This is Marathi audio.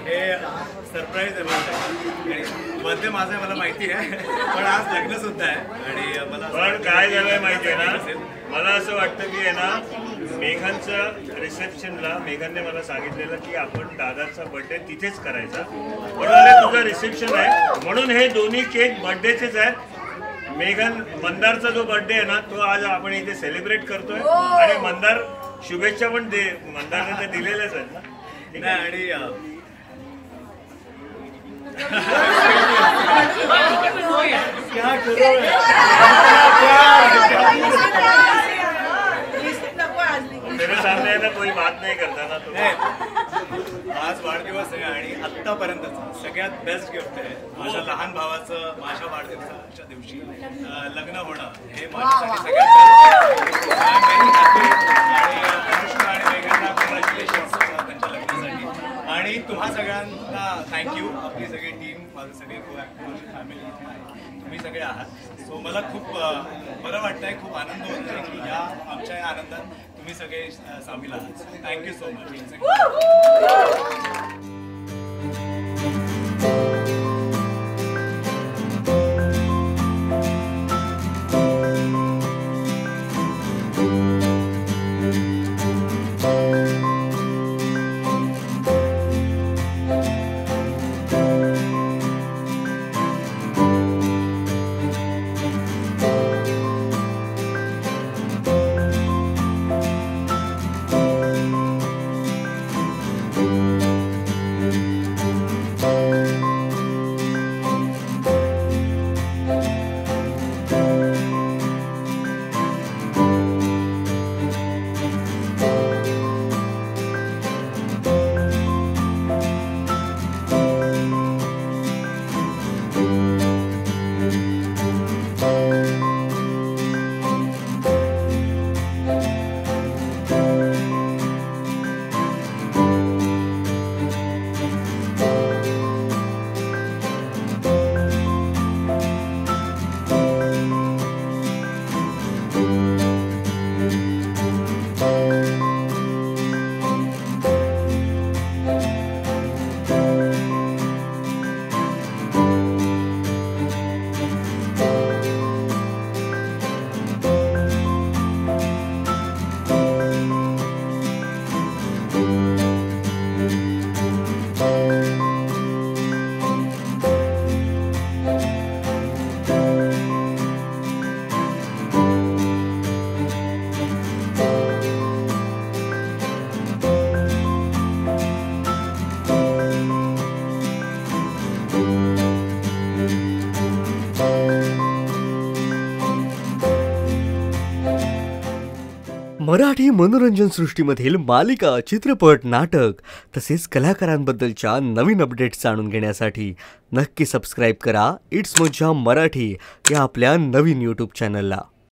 हे सरप्राईज आहे बर्थडे माझा मला माहिती आहे, पण आज लग्न सुद्धा आहे आणि मला पण काय झालंय माहिती आहे ना, मला असं वाटतं की आहे ना मेघनचं रिसेप्शनला मेघनने मला सांगितलेलं की आपण दादाचा बर्थडे तिथेच करायचा, म्हणून तुझं रिसेप्शन आहे म्हणून हे दोन्ही केक बर्थडेचेच आहेत। मेघन मंदारचा जो बर्थडे आहे ना तो आज आपण इथे सेलिब्रेट करतोय आणि मंदार शुभेच्छा पण दे, मंदारने ते दिलेल्याच आहेत ना, ठीक आहे? आणि मेरे सामने ना कोई बात नहीं करता ना तो आज वाढदिवस आहे आणि आत्तापर्यंतचं सगळ्यात बेस्ट गिफ्ट आहे माझ्या लहान भावाचं माझ्या वाढदिवसाच्या दिवशी लग्न होणं हे माझ्यासाठी सगळ्यात बेस्ट आणि अनुष्का आणि मेघांना कॉंग्रॅच्युलेशन्स त्यांच्या लग्नासाठी आणि तुम्हा सगळ्यांना थँक्यू। आपली सगळी टीम, माझे सगळे माझी फॅमिली इथे आहे, तुम्ही सगळे आहात। सो मला खूप बरं वाटतंय, खूप आनंद होत आहे की या आमच्या या आनंदात तुम्ही सगळे सामील आहात। Thank you so much. मराठी मनोरंजन सृष्टीमधील मालिका, चित्रपट, नाटक तसेच कलाकारांबद्दलच्या नवीन अपडेट्स जाणून घेण्यासाठी नक्की सबस्क्राईब करा इट्स मज्जा मराठी या आपल्या नवीन यूट्यूब चॅनलला।